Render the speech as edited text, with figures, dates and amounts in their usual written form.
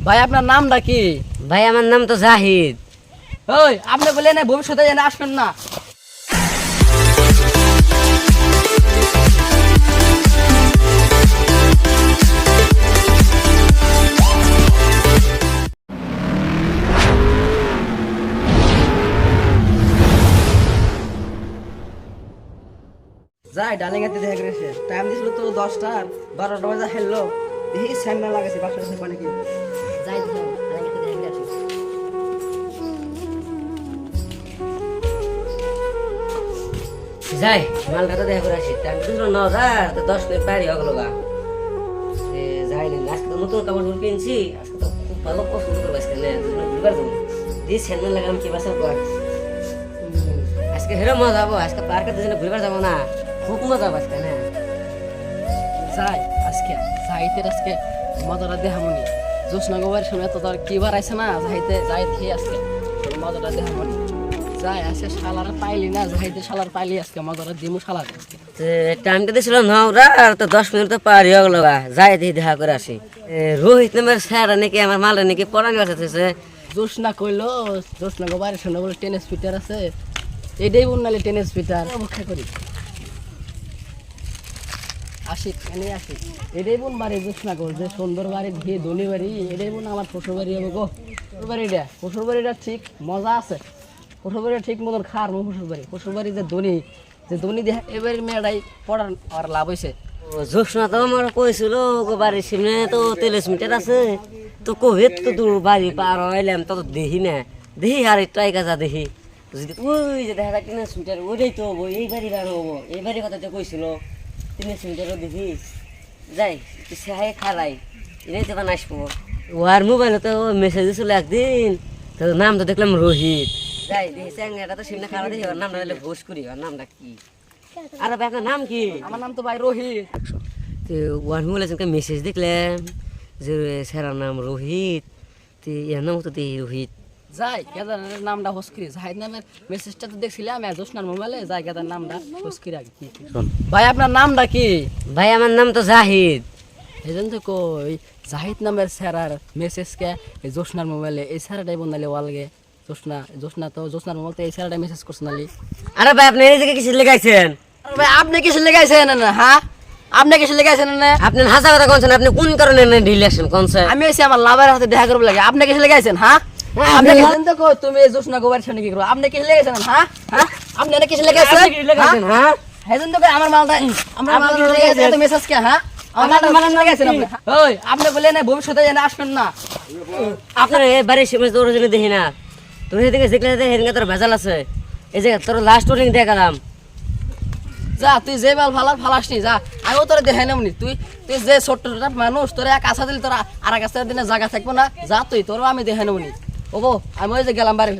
ভাই আপনার নামটা কি? ভাই আমার নাম তো জাহিদ। ওই আপনি বলে না ভবিষ্যতে যেন আসবেন না। যাই ডালিং এতে দেখা গেছে টাইম দিছিল তো 10টা 12টা বাজে হেললো দেখি স্যান্ডেল লাগাইছে বাসার কাছে পানি কি যাই তো আলাইকে দেখে আসি। যাই মালটা তো দেখা করে আসি। টাইম তো 9:00 তো 10 মিনিট পারি হলো গা। যাই না আজকে তো নতুন কাপড় কিনছি, আজকে তো খুব ভালো পছন্দ করবো আজকে না দুবার যাবো দিয়ে স্যান্ডেল লাগালাম কি বাসা পর আজকে হেরো মজা যাবো। আজকে পার্কে দুজনে ঘুরবার যাবো না, খুব মজা যাবো আজকে না। যাই আজকে যাইতে আজকে মজাটা দেখামনি জোসনা গোবারের সময় তো তোর কিবার আছে না যাইতে যাই খেয়ে আজকে মজাটা দেখামনি যাই আজকে শালার পাইলি না যাইতে শালার পাইলি আজকে মজাটা দিমু শালার আজকে টাইমটা দিয়েছিল 9টা আর তো 10 মিনিট তো পারি হলো গা। যাই দিয়ে দেখা করে আসি। রোহিত নামের স্যার নাকি আমার মাল নাকি পড়ানি বাসাতেছে। জোসনা কইলো জোসনা গোবারের সময় বলে টেনিস ফিটার আছে এটাই বলনালে টেনিস ফিটার অপেক্ষা করি আসি এনে আসি এটাই বোন বাড়ি জোসনা গোল যে সুন্দর বাড়ি দিয়ে ধনী বাড়ি এটাই বোন আমার শ্বশুর বাড়ি হবে গো। শ্বশুর বাড়িটা শ্বশুর বাড়িটা ঠিক মজা আছে, শ্বশুর বাড়িটা ঠিক মতন খার মো শ্বশুর বাড়ি যে ধনী দেখ এবারে মেয়েটাই পড়ার আর লাভ হয়েছে। জোসনা তো আমার কইছিল বাড়ির সামনে তো 30 মিটার আছে তো কোভিড তো দূর বাড়ি পার হইলাম তো দেখি না দেখি আর একটু কাজা দেখি যদি ওই যে দেখা যায় 30 মিটার ওইটাই তো হবো এই বাড়ি বার হবো এই বাড়ির কথা তো কইছিল 30 মিটারও দেখি যাই সাহায্য খালাই এটাই তো বান আসবো। ওর মোবাইলে তো মেসেজ দিয়েছিল একদিন তো নাম তো দেখলাম রোহিত। যাই দেখি চ্যাংড়াটা তো সামনে খারাপ দেখি ওর নামটা হলে ঘোষ করি ওর নামটা কি আর আপনার নাম কি? আমার নাম তো ভাই রোহিত। তো ওয়ান মোবাইলে মেসেজ দেখলাম যে স্যারের নাম রোহিত, তো এর নাম তো রোহিত। যাই কেদারের নামটা হোসকিরি জাহিদ নামের মেসেজটা তো দেখছিলাম জোসনার মোবাইলে যাই কেদার নামটা হোসকিরি আগে কি ভাই আপনার নামটা কি? ভাই আমার নাম তো জাহিদ। এই জন্য তো কই জাহিদ নামের স্যারার মেসেজ কে এই জোসনার মোবাইলে এই স্যারটাই বনালে ওয়ালগে জোসনা তো জোসনার মোবাইল তো এই স্যারটাই মেসেজ করছে নালি। আরে ভাই আপনি এই জায়গায় কিছু লেগাইছেন? আরে ভাই আপনি কিছু লেগাইছেন না? হ্যাঁ আপনি কিছু লেগাইছেন না? আপনি হাসা কথা কোনছেন? আপনি কোন কারণে রিলেশন কোনছেন? আমি এসে আমার লাভের হাতে দেখা করব লাগে। আপনি কিছু লেগাইছেন? হ্যাঁ আপনি কিছু তো কই তুমি জোসনা গোবার সামনে কি করো? আপনি কিছু লেগাইছেন? হ্যাঁ হ্যাঁ আপনি না কিছু লেগাইছেন? হ্যাঁ হেজন তো আমার মালটা আমরা মালটা লেগাইছে তো মেসেজ কে? হ্যাঁ আমার মালটা লেগাইছেন আপনি? ওই আপনি বলে না ভবিষ্যতে যেন আসবেন না। আপনার এই বাড়ির সামনে তোর জন্য দেখি না তুমি এদিকে দেখলে হেদিকে তোর ভেজাল আছে। এই যে তোর লাস্ট ওয়ার্নিং দেখালাম যা তুই যে মাল ফালাস নি যা আমিও তোরা দেখাই নামনি তুই তুই যে ছোট্ট মানুষ তোরা এক আশা দিলে তোরা আর এক আশা দিনে জায়গা থাকবো না যা তুই তোরও আমি দেখাই নামনি ওবো আমি ওই যে গেলাম বাড়ি।